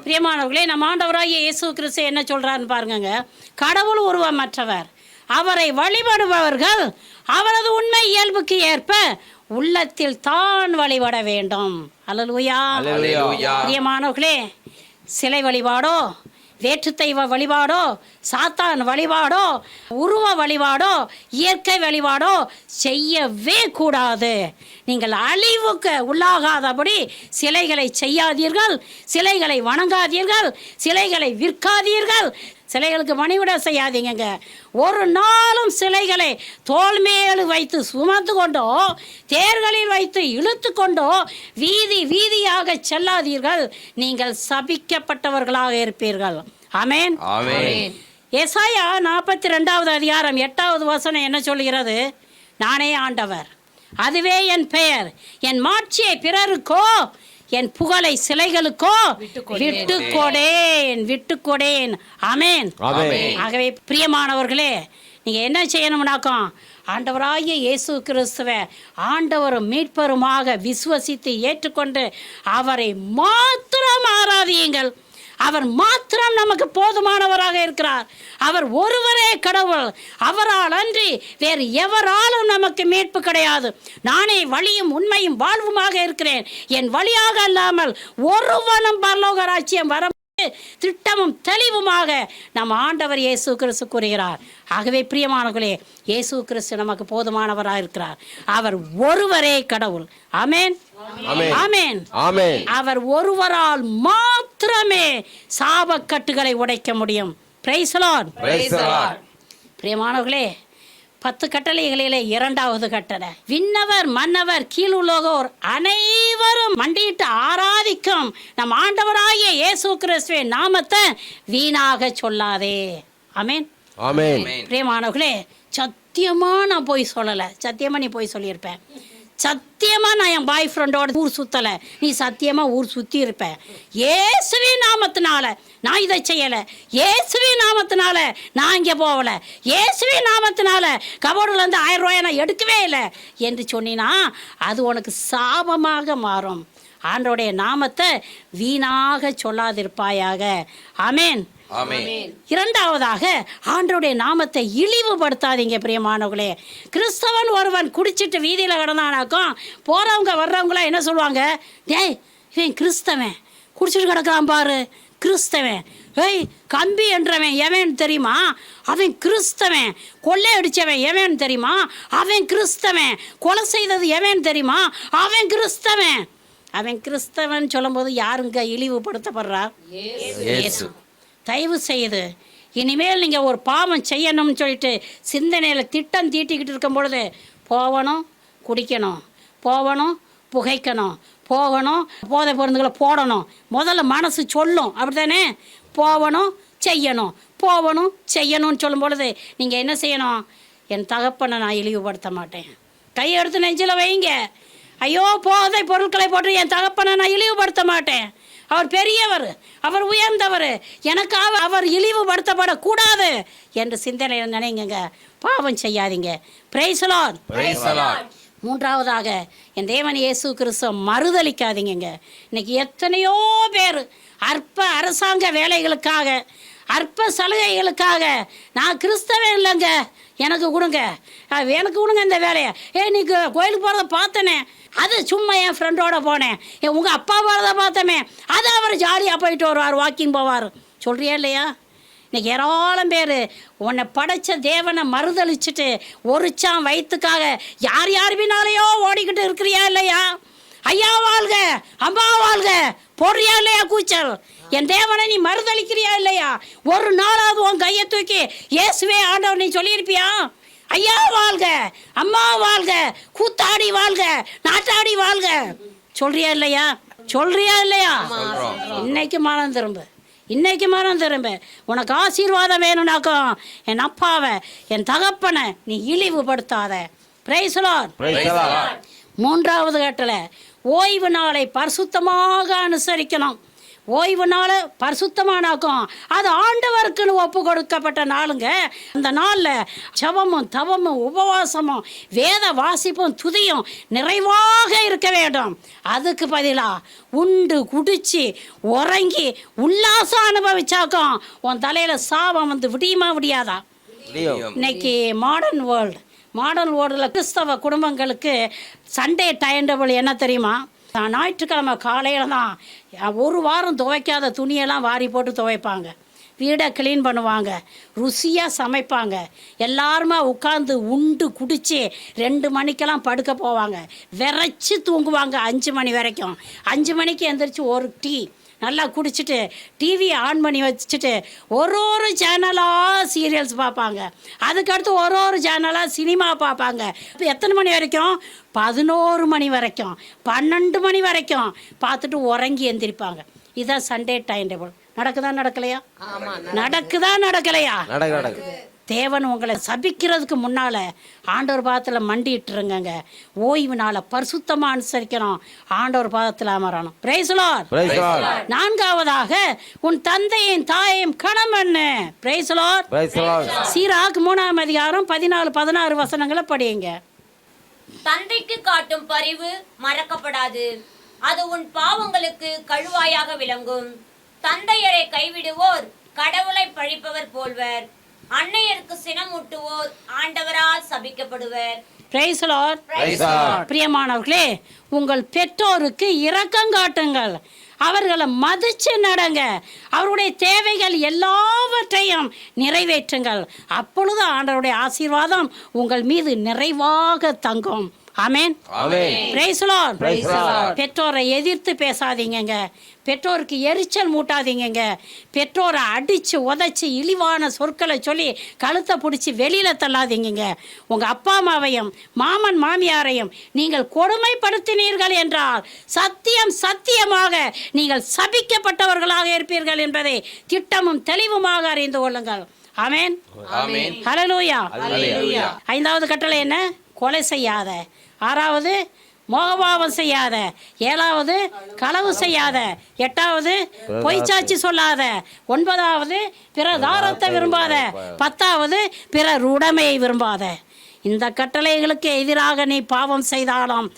பிரியமானவர்களே, நம்ம ஆண்டவராகிய இயேசு கிறிஸ்து என்ன சொல்றாருன்னு பாருங்க. கடவுள் உருவமற்றவர், அவரை வழிபடுபவர்கள் அவரது உண்மை இயல்புக்கு ஏற்ப உள்ளத்தில் தான் வழிபட வேண்டும். அல்லேலூயா. பிரியமானவர்களே, சிலை வழிபாடோ, வேற்று தெய்வ வழிபாடோ, சாத்தான் வழிபாடோ, உருவ வழிபாடோ, இயற்கை வழிபாடோ செய்யவே கூடாது. நீங்கள் அழிவுக்கு உள்ளாகாதபடி சிலைகளை செய்யாதீர்கள், சிலைகளை வணங்காதீர்கள், சிலைகளை விற்காதீர்கள், சிலைகளுக்கு பணிவிட செய்யாதீங்க. ஒரு நாளும் சிலைகளை தோள் மேல் வைத்து சுமந்து கொண்டோ, தேர்களில் வைத்து இழுத்து கொண்டோ வீதி வீதியாக செல்லாதீர்கள். நீங்கள் சபிக்கப்பட்டவர்களாக இருப்பீர்கள். ஆமென். ஏசாயா 42வது அதிகாரம் 8வது வசனம் என்ன சொல்கிறது? நானே ஆண்டவர், அதுவே என் பெயர், என் மாட்சியை பிறருக்கோ, என் புகழை சிலைகளுக்கோ விட்டுக்கொடேன். ஆமென். ஆகவே பிரியமானவர்களே, நீங்க என்ன செய்யணும்னாக்கும், ஆண்டவராகிய இயேசு கிறிஸ்துவை ஆண்டவரும் மீட்பருமாக விசுவசித்து ஏற்றுக்கொண்டு அவரை மாத்திரம் ஆராதியுங்கள். அவர் மாத்திரம் நமக்கு போதுமானவராக இருக்கிறார். அவர் ஒருவரே கடவுள். அவரால் அன்றி வேறு எவராலும் நமக்கு மீட்பு கிடையாது. நானே வழியும் உண்மையும் வாழ்வுமாக இருக்கிறேன். என் வழியாக அல்லாமல் ஒருவனும் பரலோக ராஜ்யம் வர திட்டமும் தெளிவுமாக நம் ஆண்டவர் இயேசு கிறிஸ்து கூறுகிறார். ஆகவே பிரியமானவர்களே, இயேசு கிறிஸ்து நமக்கு போதுமானவராக இருக்கிறார். அவர் ஒருவரே கடவுள். ஆமென். ஆமென். அவர் ஒருவரால் மாத்திரமே சாபக்கட்டுகளை உடைக்க முடியும். Price the Lord. பிரியமானவர்களே, 10 கட்டளைகளிலே 2வது கட்டளை, விண்ணவர் மன்னவர் கீழுலகோர் அனைவரும் மண்டியிட்டு ஆராதிக்கும் நம் ஆண்டவராகிய இயேசு கிறிஸ்துவின் நாமத்தை வீணாக சொல்லாதே. ஆமென். பிரியமானவர்களே, சத்தியமா நான் போய் சொல்லலை. சத்தியமா நீ போய் சொல்லியிருப்பேன். சத்தியமா நான் என் பாய் ஃப்ரெண்டோட ஊர் சுத்தலை. நீ சத்தியமா ஊர் சுற்றி இருப்பேன். இயேசுவின் நாமத்தினால நான் இதை செய்யலை, இயேசுவின் நாமத்தினால நான் இங்கே போகலை, இயேசுவின் நாமத்தினால கபோர்டுலேருந்து 1000 ரூபாயை நான் எடுக்கவே இல்லை என்று சொன்னினா அது உனக்கு சாபமாக மாறும். ஆண்டவருடைய நாமத்தை வீணாக சொல்லாதிருப்பாயாக. ஆமென். 2வதாக, ஆண்டவருடைய நாமத்தை இழிவுபடுத்தாதீங்க. பிரியமானவர்களே, கிறிஸ்தவன் ஒருவன் குடிச்சிட்டு வீதியில் கிடந்தானாக்கும் போகிறவங்க வர்றவங்களாம் என்ன சொல்லுவாங்க? டேய், இவன் கிறிஸ்தவன் குடிச்சிட்டு கிடக்கிறான் பாரு, கிறிஸ்தவன். ஏய், கம்பி என்றவன் எவன் தெரியுமா? அவன் கிறிஸ்தவன். கொள்ளை அடித்தவன் எவன் தெரியுமா? அவன் கிறிஸ்தவன். கொலை செய்தது எவன் தெரியுமா? அவன் கிறிஸ்தவன். அவன் கிறிஸ்தவன் சொல்லும்போது யாருங்க இழிவுபடுத்தப்படுறா? இயேசு. தயவு செய்து இனிமேல் நீங்கள் ஒரு பாவம் செய்யணும்னு சொல்லிட்டு சிந்தனையில் திட்டம் தீட்டிக்கிட்டு இருக்கும் பொழுது போகணும், குடிக்கணும், போகணும், புகைக்கணும், போகணும், போதை மருந்துகளை போடணும், முதல்ல மனசு சொல்லும். அப்படி தானே? போகணும், செய்யணும், போகணும், செய்யணும்னு சொல்லும் பொழுது நீங்கள் என்ன செய்யணும்? என் தகப்பனை நான் இழிவுபடுத்த மாட்டேன். கையை எடுத்து நெஞ்சில் வைங்க. ஐயோ, போதை பொருட்களை போட்டு என் தகப்பனை நான் இழிவுபடுத்த மாட்டேன். அவர் பெரியவர், அவர் உயர்ந்தவர், எனக்காக அவர் இழிவுபடுத்தப்படக்கூடாது என்று சிந்தனையில் நினைங்க. பாவம் செய்யாதீங்க. Price the Lord. 3வதாக, என் தேவன் இயேசு கிறிஸ்துவை மறுதலிக்காதீங்க. இன்னைக்கு எத்தனையோ பேர் அற்ப அரசாங்க வேலைகளுக்காக, அற்ப சலுகைகளுக்காக, நான் கிறிஸ்தவன் இல்லைங்க, எனக்கு கொடுங்க, எனக்கு கொடுங்க இந்த வேலையை. நீ கோயிலுக்கு போகிறத பார்த்தனே, அது சும்மா என் ஃப்ரெண்டோட போனேன். உங்கள் அப்பா போகிறத பார்த்தமே, அது அவர் ஜாலியாக போயிட்டு வருவார், வாக்கிங் போவார். சொல்கிறியா இல்லையா? இன்றைக்கி ஏராளம் பேர் உன்னை படைத்த தேவனை மறுதளிச்சுட்டு ஒரு சாம் வயிற்றுக்காக யார் யார் பின்னாலேயோ ஓடிக்கிட்டு இருக்கிறியா இல்லையா? ஐயா வாழ்க, அம்மா வாழ்க போடுறியா இல்லையா கூச்சல்? என் தேவனை நீ மறுதளிக்கிறியா இல்லையா? ஒரு நாளாவது உன் கையை தூக்கி இயேசுவே ஆண்டவர் நீ சொல்லியிருப்பியா? ஐயா வாழ்க, அம்மா வாழ்க, கூத்தாடி வாழ்க, நாட்டாடி வாழ்க சொல்றியா இல்லையா? சொல்றியா இல்லையா? இன்னைக்கு மனம் திரும்ப, இன்னைக்கு மனம் திரும்ப. உனக்கு ஆசீர்வாதம் வேணும்னாக்கும் என் அப்பாவை, என் தகப்பனை நீ இழிவுபடுத்தாத. Price the Lord. 3வது கட்டளை, ஓய்வு நாளை பரிசுத்தமாக அனுசரிக்கணும். ஓய்வு நாள் பரிசுத்தமானாக்கும். அது ஆண்டவருக்குன்னு ஒப்பு கொடுக்கப்பட்ட நாளுங்க. அந்த நாளில் ஜெபமும் தவமும் உபவாசமும் வேத வாசிப்பும் துதியும் நிறைவாக இருக்க வேண்டும். அதுக்கு பதிலாக உண்டு குடிச்சு உறங்கி உல்லாசம் அனுபவிச்சாக்கும் உன் தலையில் சாபம் வந்து விடியுமா விடியாதா? இன்னைக்கு மாடர்ன் வேர்ல்டில் கிறிஸ்தவ குடும்பங்களுக்கு சண்டே டைம் டேபிள் என்ன தெரியுமா? ஞாயிற்றுக்கிழமை காலையில் தான் ஒரு வாரம் துவைக்காத துணியெல்லாம் வாரி போட்டு துவைப்பாங்க, வீடை க்ளீன் பண்ணுவாங்க, ருசியாக சமைப்பாங்க, எல்லாருமா உட்காந்து உண்டு குடித்து 2 மணிக்கெல்லாம் படுக்க போவாங்க, விரைச்சி தூங்குவாங்க 5 மணி வரைக்கும். 5 மணிக்கு எந்திரிச்சு ஒரு டீ நல்லா குடிச்சிட்டு டிவியை ஆன் பண்ணி வச்சுட்டு ஒரு சேனலாக சீரியல்ஸ் பார்ப்பாங்க. அதுக்கடுத்து ஒரு சேனலாக சினிமா பார்ப்பாங்க. இப்போ எத்தனை மணி வரைக்கும்? 11 மணி வரைக்கும், 12 மணி வரைக்கும் பார்த்துட்டு உறங்கி எந்திரிப்பாங்க. இதுதான் சண்டே டைம் டேபிள். நடக்குதா நடக்கலையா? நடக்கலையா? தேவன் உங்களை சபிக்கிறதுக்கு முன்னால் ஆண்டவர் பாதத்தில் மண்டிட்டுருங்க. ஓய்வு நாளை பரிசுத்தமாக அனுசரிக்கணும், ஆண்டவர் பாதத்தில் அமரணும். Price Lord. 4ஆவதாக உன் தந்தையும் தாயையும் கணவன்னு. Price Lord. சீராக் 3ஆம் அதிகாரம் 14-16 வசனங்களை படியுங்க. தந்தைக்கு காட்டும் பரிவு மறக்கப்படாது, அது உன் பாவங்களுக்கு கழுவாயாக விளங்கும். தந்தையரை கைவிடுவோர் கடவுளை பழிப்பவர் போல்வர், அன்னையருக்கு சினமூட்டுவோர் ஆண்டவரால் சபிக்கப்படுவர். Price Lord. பிரியமானவர்களே, உங்கள் பெற்றோருக்கு இரக்கம் காட்டுங்கள், அவர்களை மதிச்சு நடங்க, அவருடைய தேவைகள் எல்லாவற்றையும் நிறைவேற்றுங்கள். அப்பொழுது ஆண்டவருடைய ஆசீர்வாதம் உங்கள் மீது நிறைவாக தங்கும். ஆமென். Praise Lord. பெற்றோரை எதிர்த்து பேசாதீங்க, பெற்றோருக்கு எரிச்சல் மூட்டாதீங்க, பெற்றோரை அடித்து உதைச்சி இழிவான சொற்களை சொல்லி கழுத்தை பிடிச்சி வெளியில் தள்ளாதீங்க. உங்கள் அப்பா அம்மாவையும் மாமன் மாமியாரையும் நீங்கள் கொடுமைப்படுத்தினீர்கள் என்றால் சத்தியமாக நீங்கள் சபிக்கப்பட்டவர்களாக இருப்பீர்கள் என்பதை திட்டமும் தெளிவுமாக அறிந்து கொள்ளுங்கள். ஆமென். ஹல்லேலூயா. 5வது கட்டளை என்ன? கொலை செய்யாத. 6வது மோகபாவம் செய்யாத. 7வது களவு செய்யாத. 8வது பொய்ச்சாட்சி சொல்லாத. 9வது பிறர் தாரத்தை விரும்பாத. 10வது பிறர் உடைமையை விரும்பாத. இந்த கட்டளைகளுக்கு எதிராக நீ பாவம் செய்தாலும்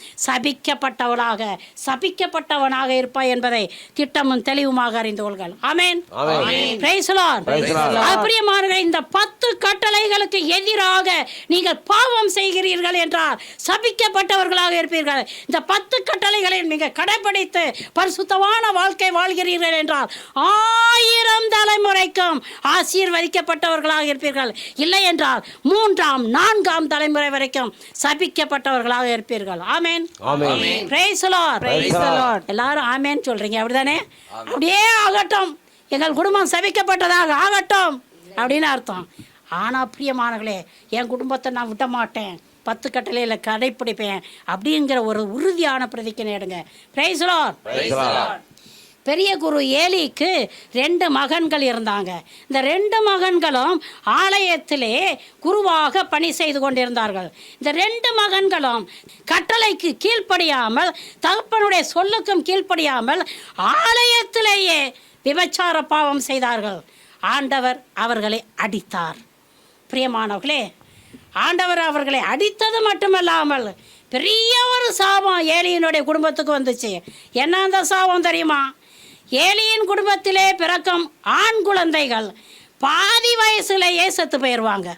சபிக்கப்பட்டவனாக இருப்பாய் என்பதை திட்டமும் தெளிவுமாக அறிந்து கொள்கள். ஆமென். Praise Lord. பிரியமானவர்களே, இந்த 10 கட்டளைகளுக்கு எதிராக நீங்கள் பாவம் செய்கிறீர்கள் என்றால் சபிக்கப்பட்டவர்களாக இருப்பீர்கள். இந்த 10 கட்டளைகளை நீங்கள் கடைபிடித்து பரிசுத்தமான வாழ்க்கை வாழ்கிறீர்கள் என்றால் 1000 தலைமுறைக்கும் ஆசீர்வதிக்கப்பட்டவர்களாக இருப்பீர்கள். இல்லை என்றால் 3ஆம் 4ஆம் தலைமுறை வரைக்கும் சபிக்கப்பட்டவர்களாக இருப்பீர்கள். ஆமென். Praise Lord. எல்லாரும் ஆமென் சொல்றீங்க, அப்படிதானே? அப்படியே ஆகட்டும், எங்கள் குடும்பம் சபிக்கப்பட்டதாக ஆகட்டும் அப்படின்னு அர்த்தம். ஆனா பிரியமானவர்களே, என் குடும்பத்தை நான் விட மாட்டேன், 10 கட்டளையில கடைப்பிடிப்பேன் அப்படிங்கிற ஒரு உறுதியான பிரதிஜை எடுங்க. Praise Lord. பெரிய குரு ஏலிக்கு 2 மகன்கள் இருந்தாங்க. இந்த 2 மகன்களும் ஆலயத்திலே குருவாக பணி செய்து கொண்டிருந்தார்கள். இந்த 2 மகன்களும் கட்டளைக்கு கீழ்ப்படியாமல், தகப்பனுடைய சொல்லுக்கும் கீழ்ப்படியாமல் ஆலயத்திலேயே விபச்சார பாவம் செய்தார்கள். ஆண்டவர் அவர்களை அடித்தார். பிரியமானவர்களே, ஆண்டவர் அவர்களை அடித்தது மட்டுமல்லாமல் பெரிய ஒரு சாபம் ஏலியினுடைய குடும்பத்துக்கு வந்துச்சு. என்ன அந்த சாபம் தெரியுமா? ஏலியின் குடும்பத்திலே பிறக்கும் ஆண் குழந்தைகள் பாதி வயசுலேயே செத்து போயிடுவாங்க.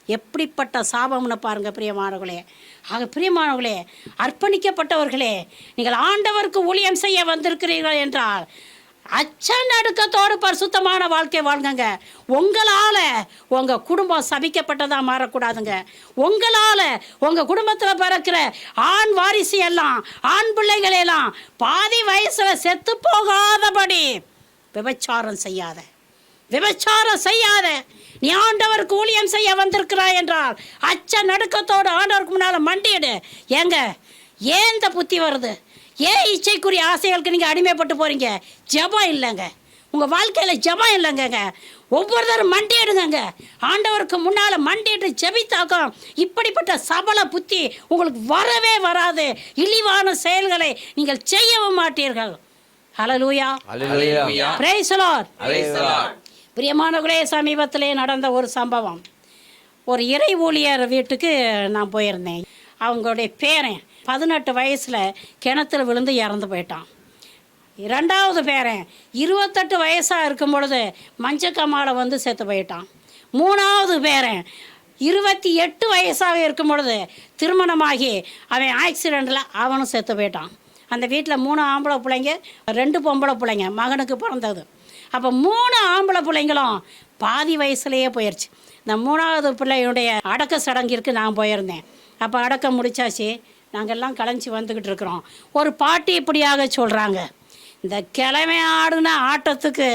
எப்படிப்பட்ட சாபம்னு பாருங்கள் பிரியமானவர்களே. ஆக பிரியமானவர்களே, அர்ப்பணிக்கப்பட்டவர்களே, நீங்கள் ஆண்டவருக்கு ஊழியம் செய்ய வந்திருக்கிறீர்கள் என்றால் அச்சநடுக்கத்தோடு பரிசுத்தமான வாழ்க்கை வாழ்ங்க. உங்களால் உங்கள் குடும்பம் சபிக்கப்பட்டதாக மாறக்கூடாதுங்க. உங்களால் உங்கள் குடும்பத்தில் பிறக்கிற ஆண் வாரிசு எல்லாம், ஆண் பிள்ளைகள் எல்லாம் பாதி வயசில் செத்து போகாதபடி விபச்சாரம் செய்யாத. நீ ஆண்டவருக்கு ஊழியம் செய்ய வந்திருக்கிறாய் என்றால் அச்ச நடுக்கத்தோடு ஆண்டவருக்கு முன்னால் மண்டியிடு. ஏன் இந்த புத்தி வருது? ஏன் இச்சைக்குரிய ஆசைகளுக்கு நீங்கள் அடிமைப்பட்டு போகிறீங்க? ஜெபம் இல்லைங்க, உங்கள் வாழ்க்கையில் ஜெபம் இல்லைங்க. ஒவ்வொருத்தரும் மண்டியிடுங்க. ஆண்டவருக்கு முன்னால் மண்டிட்டு ஜெபித்தாக்கும் இப்படிப்பட்ட சபல புத்தி உங்களுக்கு வரவே வராது. இழிவான செயல்களை நீங்கள் செய்யவும் மாட்டீர்கள். ஹல்லேலூயா. Praise the Lord. பிரியமானவர்களே, சமீபத்திலே நடந்த ஒரு சம்பவம். ஒரு இறை ஊழியர் வீட்டுக்கு நான் போயிருந்தேன். அவங்களுடைய பேரன் 18 வயசில் கிணத்துல விழுந்து இறந்து போயிட்டான். 2வது பேரன் 28 வயசாக இருக்கும் பொழுது மஞ்சக்கம்மாவில் வந்து செத்து போயிட்டான். 3வது பேரன் 28 வயசாக இருக்கும் பொழுது திருமணமாகி அவன் ஆக்சிடெண்ட்டில் அவனும் செத்து போயிட்டான். அந்த வீட்டில் 3 ஆம்பளை பிள்ளைங்க, 2 பொம்பளை பிள்ளைங்க மகனுக்கு பிறந்தது. அப்போ 3 ஆம்பளை பிள்ளைங்களும் பாதி வயசுலேயே போயிடுச்சு. இந்த 3வது பிள்ளையுடைய அடக்க சடங்கிற்கு நான் போயிருந்தேன். அப்போ அடக்கம் முடிச்சாச்சு, நாங்கள் எல்லாம் கலைஞ்சி வந்துக்கிட்டு இருக்கிறோம். ஒரு பாட்டி இப்படியாக சொல்கிறாங்க, இந்த கிழமை ஆடுன ஆட்டத்துக்கு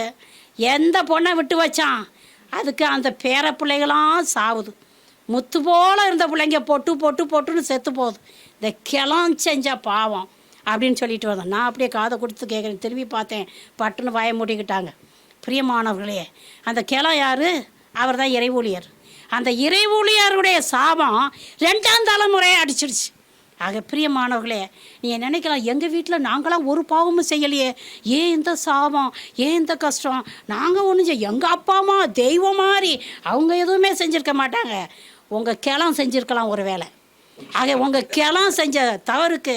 எந்த பொண்ணை விட்டு வச்சான் அதுக்கு அந்த பேர பிள்ளைகளாம் சாவுது. முத்து போல் இருந்த பிள்ளைங்க பொட்டுன்னு செத்து போகுது. இந்த கிளம் செஞ்ச பாவம் அப்படின்னு சொல்லிட்டு வந்தேன். நான் அப்படியே காதை கொடுத்து கேட்குறேன். திரும்பி பார்த்தேன், பட்டுன்னு வாய மூடிக்கிட்டாங்க. பிரியமானவர்களே, அந்த கிளம் யார்? அவர் தான் இறை ஊழியர். அந்த இறை ஊழியருடைய சாபம் 2ஆம் தலைமுறையை அடிச்சிடுச்சு. ஆக பிரியமானவர்களே, நீங்கள் நினைக்கலாம், எங்கள் வீட்டில் நாங்களாம் ஒரு பாவமும் செய்யலையே, ஏன் இந்த சாபம், ஏன் இந்த கஷ்டம்? நாங்கள் ஒன்றும் எங்கள் அப்பா அம்மா தெய்வம் மாதிரி அவங்க எதுவுமே செஞ்சுருக்க மாட்டாங்க. உங்கள் கிளம் செஞ்சுருக்கலாம் ஒரு வேளை. ஆக உங்கள் கிளம் செஞ்ச தவறுக்கு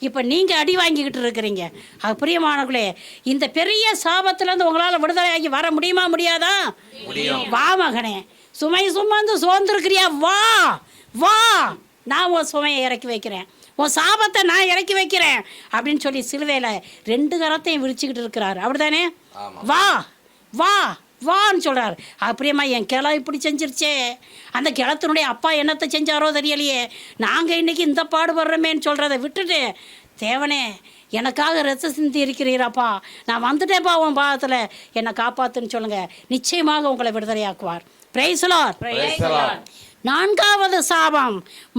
இப்போ நீங்கள் அடி வாங்கிக்கிட்டு இருக்கிறீங்க. ஆக பிரியமானவர்களே, இந்த பெரிய சாபத்துலேருந்து உங்களால் விடுதலையாகி வர முடியுமா முடியாதா? வா மகனே, சுமை சுமந்து சோர்ந்துருக்கிறியா? வா வா, நான் உன் சுமையை இறக்கி வைக்கிறேன், உன் சாபத்தை நான் இறக்கி வைக்கிறேன் அப்படின்னு சொல்லி சிலுவையில் 2 கரத்தையும் விரிச்சுக்கிட்டு இருக்கிறார். அப்படி தானே? வா வா வான்னு சொல்கிறார். அப்படியேம்மா, என் கிளம் இப்படி செஞ்சிருச்சே, அந்த கிளத்தினுடைய அப்பா என்னத்தை செஞ்சாரோ தெரியலையே, நாங்கள் இன்றைக்கி இந்த பாடுபடுறோமேன்னு சொல்கிறத விட்டுட்டு, தேவனே எனக்காக ரத்த சிந்தி இருக்கிறீராப்பா, நான் வந்துட்டேன்ப்பா உன் பாதத்தில், என்னை காப்பாற்றுன்னு சொல்லுங்கள். நிச்சயமாக உங்களை விடுதலையாக்குவார். Price the Lord. 4வது சாபம்,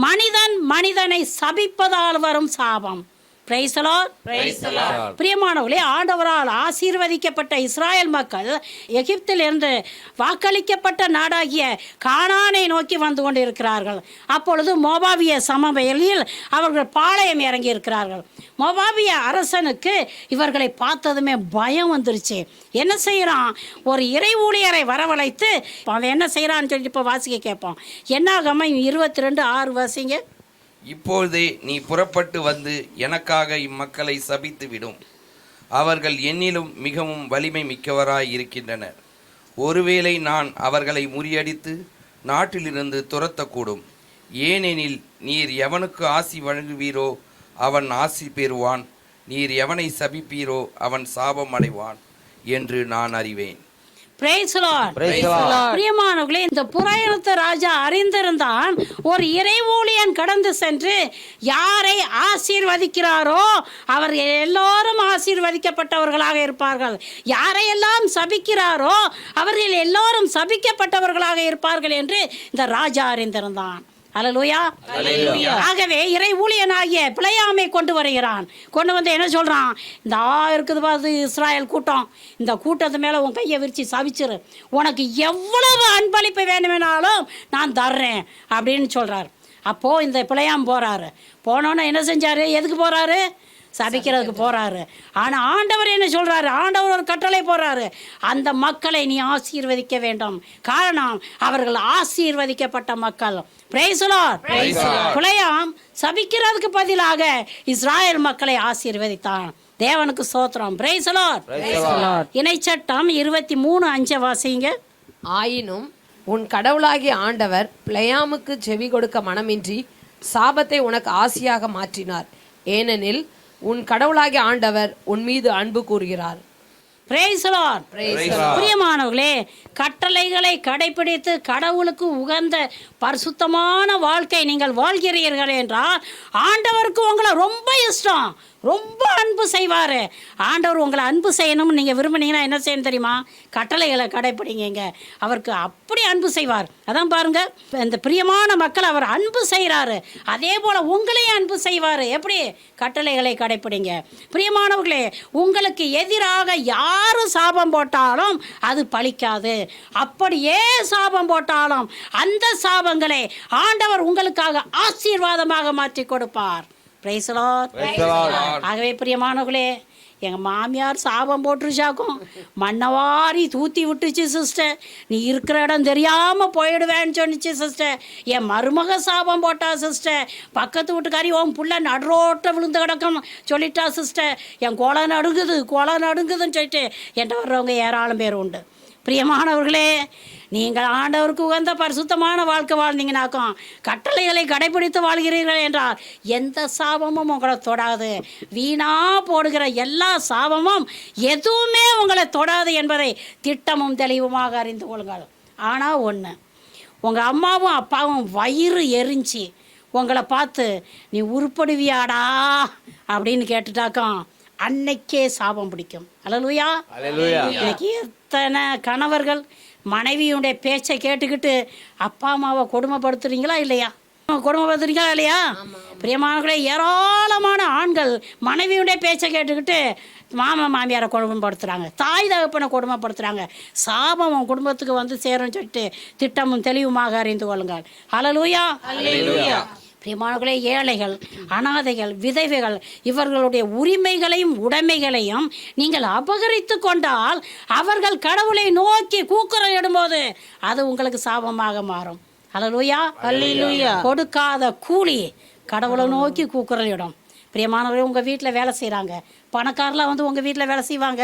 மனிதன் மனிதனை சபிப்பதால் வரும் சாபம். Price the Lord. பிரியமானவர்களே, ஆண்டவரால் ஆசீர்வதிக்கப்பட்ட இஸ்ராயல் மக்கள் எகிப்திலிருந்து வாக்களிக்கப்பட்ட நாடாகிய கானானை நோக்கி வந்து கொண்டு இருக்கிறார்கள். அப்பொழுது மோபாபிய சமவெளியில் அவர்கள் பாளையம் இறங்கி இருக்கிறார்கள். மோபாபிய அரசனுக்கு இவர்களை பார்த்ததுமே பயம் வந்துருச்சு. என்ன செய்கிறான்? ஒரு இறை ஊழியரை வரவழைத்து அவன் என்ன செய்கிறான்னு சொல்லிட்டு இப்போ வாசிக்க கேட்போம். என்னாகமம் 22:6 வாசிங்க. இப்பொழுதே நீ புறப்பட்டு வந்து எனக்காக இம்மக்களை சபித்து விடும். அவர்கள் என்னிலும் மிகவும் வலிமை மிக்கவராய் இருக்கின்றனர். ஒருவேளை நான் அவர்களை முறியடித்து நாட்டிலிருந்து துரத்தக்கூடும். ஏனெனில் நீர் எவனுக்கு ஆசி வழங்குவீரோ அவன் ஆசி பெறுவான், நீர் எவனை சபிப்பீரோ அவன் சாபம் அடைவான் என்று நான் அறிவேன். Price the Lord. பிரியமானவர்களே, இந்த புறாயணத்து ராஜா அறிந்திருந்தான், ஒரு இறை ஊழியன் கடந்து சென்று யாரை ஆசீர்வதிக்கிறாரோ அவர்கள் எல்லோரும் ஆசீர்வதிக்கப்பட்டவர்களாக இருப்பார்கள், யாரையெல்லாம் சபிக்கிறாரோ அவர்கள் எல்லோரும் சபிக்கப்பட்டவர்களாக இருப்பார்கள் என்று இந்த ராஜா அறிந்திருந்தான். அல்லேலூயா. ஆகவே இறை ஊழியனாகிய பிழையாமை கொண்டு வருகிறான். கொண்டு வந்து என்ன சொல்கிறான்? இந்த இருக்குது பார்த்து இஸ்ராயல் கூட்டம், இந்த கூட்டத்து மேலே உன் கையை விரித்து சபிச்சிரு, உனக்கு எவ்வளவு அன்பளிப்பு வேணுமெனாலும் நான் தர்றேன் அப்படின்னு சொல்கிறார். அப்போது இந்த பிழையாம் போகிறாரு. போனோன்னே என்ன செஞ்சார்? எதுக்கு போகிறாரு? சபிக்கிறதுக்கு போகிறாரு. ஆனால் ஆண்டவர் என்ன சொல்கிறாரு? ஆண்டவர் ஒரு கட்டளை போடுறாரு, அந்த மக்களை நீ ஆசீர்வதிக்க வேண்டும். காரணம், அவர்கள் ஆசீர்வதிக்கப்பட்ட மக்கள். Price the Lord. பிழையாம் சபிக்கிறதுக்கு பதிலாக இஸ்ராயல் மக்களை ஆசீர்வதித்தான். தேவனுக்கு ஸ்தோத்திரம். Price the Lord. இணைச்சட்டம் 23:5 வாசிங்க. ஆயினும் உன் கடவுளாகிய ஆண்டவர் பிழையாமுக்கு செவி கொடுக்க மனமின்றி சாபத்தை உனக்கு ஆசியாக மாற்றினார். ஏனெனில் உன் கடவுளாகிய ஆண்டவர் உன் மீது அன்பு கூறுகிறார். Price the Lord. பிரியமானவர்களே, கட்டளைகளை கடைபிடித்து கடவுளுக்கு உகந்த பரிசுத்தமான வாழ்க்கை நீங்கள் வாழ்கிறீர்கள் என்றால் ஆண்டவருக்கு உங்களை ரொம்ப இஷ்டம், ரொம்ப அன்பு செய்வார். ஆண்டவர் உங்களை அன்பு செய்யணும்னு நீங்கள் விரும்பினீங்கன்னா என்ன செய்யணும் தெரியுமா? கட்டளைகளை கடைப்பிடிங்க, அவருக்கு அப்படி அன்பு செய்வார். அதான் பாருங்கள், இந்த பிரியமான மக்கள் அவர் அன்பு செய்கிறாரு, அதே போல் உங்களையும் அன்பு செய்வார். எப்படி? கட்டளைகளை கடைப்பிடிங்க. பிரியமானவர்களே, உங்களுக்கு எதிராக யார் சாபம் போட்டாலும் அது பலிக்காது. அப்படியே சாபம் போட்டாலும் அந்த சாபங்களை ஆண்டவர் உங்களுக்காக ஆசீர்வாதமாக மாற்றி கொடுப்பார். Price the Lord. ஆகவே பிரியமானவர்களே, எங்கள் மாமியார் சாபம் போட்டுருச்சாக்கும், மண்ணவாரி தூத்தி விட்டுச்சு சிஸ்டர், நீ இருக்கிற இடம் தெரியாமல் போயிடுவேன்னு சொன்னிச்சு சிஸ்டர். என் மருமக சாபம் போட்டா சிஸ்டர், பக்கத்து வீட்டுக்காரி உன் புள்ள நடுரோட்ட விழுந்து கிடக்கும் சொல்லிட்டா சிஸ்டர், என் கொலை நடுங்குதுன்னு சொல்லிட்டு என்கிட்ட வர்றவங்க ஏராளம் பேர் உண்டு. பிரியமானவர்களே, நீங்கள் ஆண்டவருக்கு உகந்த பரிசுத்தமான வாழ்க்கை வாழ்ந்தீங்கன்னாக்கும், கட்டளைகளை கடைபிடித்து வாழ்கிறீர்கள் என்றால் எந்த சாபமும் உங்களை தொடாது. வீணா போடுகிற எல்லா சாபமும் எதுவுமே உங்களை தொடாது என்பதை திட்டமும் தெளிவுமாக அறிந்து கொள்ளுங்கள். ஆனால் ஒன்று, உங்கள் அம்மாவும் அப்பாவும் வயிறு எரிஞ்சு உங்களை பார்த்து நீ உருப்படுவியாடா அப்படின்னு கேட்டுட்டாக்கும், அன்னைக்கே சாபம் பிடிக்கும். அல்லேலூயா. இன்னைக்கு எத்தனை கணவர்கள் மனைவியுடைய பேச்சை கேட்டுக்கிட்டு அப்பா அம்மாவை கொடுமைப்படுத்துறீங்களா இல்லையா? கொடுமைப்படுத்துறீங்களா இல்லையா? பிரியமானவர்களே, ஏராளமான ஆண்கள் மனைவியுடைய பேச்சை கேட்டுக்கிட்டு மாமியாரை கொடுமைப்படுத்துகிறாங்க, தாய் தகப்பனை கொடுமைப்படுத்துகிறாங்க. சாபம் உன் குடும்பத்துக்கு வந்து சேரும்னு சொல்லிட்டு திட்டமும் தெளிவுமாக அறிந்து கொள்ளுங்கள். அல்லேலூயா. பிரியமானவர்களே, ஏழைகள், அனாதைகள், விதவைகள் இவர்களுடைய உரிமைகளையும் உடைமைகளையும் நீங்கள் அபகரித்து கொண்டால் அவர்கள் கடவுளை நோக்கி கூக்குரலிடும்போது அது உங்களுக்கு சாபமாக மாறும். அல்லேலூயா. கொடுக்காத கூலி கடவுளை நோக்கி கூக்குரலிடும். பிரியமானவர்களே, உங்கள் வீட்டில் வேலை செய்கிறாங்க, பணக்காரலாம் வந்து உங்கள் வீட்டில் வேலை செய்வாங்க,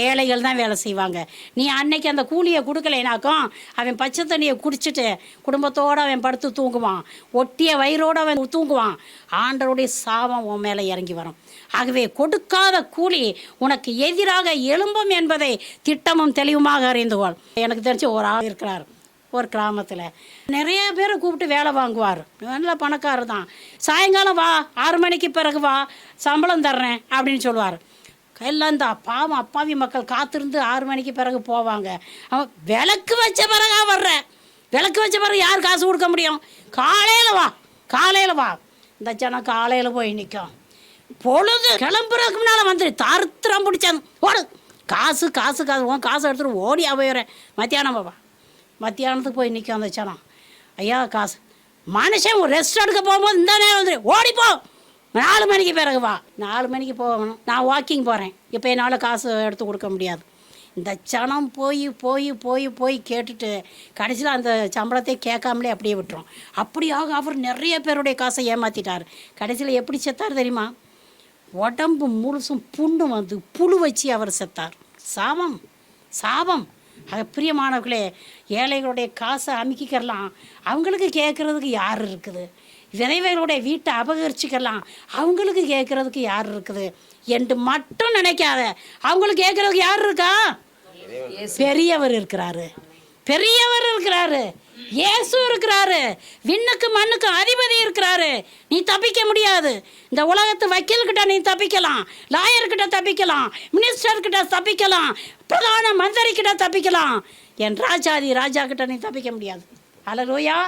ஏழைகள் தான் வேலை செய்வாங்க. நீ அன்னைக்கு அந்த கூலியை கொடுக்கலைனாக்கும் அவன் பச்சை தண்ணியை குடிச்சிட்டு குடும்பத்தோடு அவன் படுத்து தூங்குவான், ஒட்டிய வயிறோடு அவன் தூங்குவான். ஆண்டவருடைய சாபம் உன் மேலே இறங்கி வரும். ஆகவே கொடுக்காத கூலி உனக்கு எதிராக எழும்பும் என்பதை திட்டமும் தெளிவுமாக அறிந்து கொள். எனக்கு தெரிஞ்ச ஒரு ஆள் இருக்கிறார், ஒரு கிராமத்தில் நிறைய பேரை கூப்பிட்டு வேலை வாங்குவார். நல்ல பணக்காரர் தான். சாயங்காலம் வா, 6 மணிக்கு பிறகு வா, சம்பளம் தர்றேன் அப்படின்னு சொல்லுவார். எல்லாம் இந்த பாவம் அப்பாவி மக்கள் காத்திருந்து 6 மணிக்கு பிறகு போவாங்க. அவன் விளக்கு வச்ச பிறகா வர்றேன், விளக்கு வச்ச பிறகு யார் காசு கொடுக்க முடியும்? காலையில் வா. இந்த ஜனம் காலையில் போய் நிற்கும். பொழுது கிளம்புறதுக்கு முன்னால் வந்து தருத்திரம் பிடிச்சாங்க, ஓடு, காசு உன் காசு எடுத்துகிட்டு ஓடியா போயிடுறேன். மத்தியானத்துக்கு போய் நிற்கும் அந்த ஜனம். ஐயா காசு, மனுஷன் ஒரு ரெஸ்ட் எடுக்க போகும்போது இந்த நேரம் வந்துடு, ஓடிப்போ, 4 மணிக்கு பிறகு வா. 4 மணிக்கு போகணும், நான் வாக்கிங் போகிறேன், இப்போ என்னால் காசு எடுத்து கொடுக்க முடியாது. இந்த ஜனம் போய் கேட்டுட்டு கடைசியில் அந்த சம்பளத்தை கேட்காமலே அப்படியே விட்டுரும். அப்படியாக அவர் நிறைய பேருடைய காசை ஏமாற்றிட்டார். கடைசியில் எப்படி செத்தார் தெரியுமா? உடம்பு முழுசும் புண்ணு வந்து புழு வச்சு அவர் செத்தார். சாபம். அது பிரியமானவர்களே, ஏழைகளுடைய காசை அமுக்கிக்கலாம், அவங்களுக்கு கேட்குறதுக்கு யார் இருக்குது? விதவைகளுடைய வீட்டை அபகரிச்சிக்கலாம், அவங்களுக்கு கேட்குறதுக்கு யார் இருக்குது என்று மட்டும் நினைக்காத. அவங்களுக்கு கேட்குறதுக்கு யார் இருக்கா? பெரியவர் இருக்கிறாரு, இயேசு இருக்கிறாரு, விண்ணுக்கு மண்ணுக்கு அதிபதி இருக்கிறாரு. நீ தப்பிக்க முடியாது. இந்த உலகத்து வக்கீல்கிட்ட நீ தப்பிக்கலாம், லாயர்கிட்ட தப்பிக்கலாம், மினிஸ்டர்கிட்ட தப்பிக்கலாம், பிரதான மந்திரி கிட்ட தப்பிக்கலாம். என் ராஜா கிட்ட நீ தப்பிக்க முடியாது. அல்லேலூயா.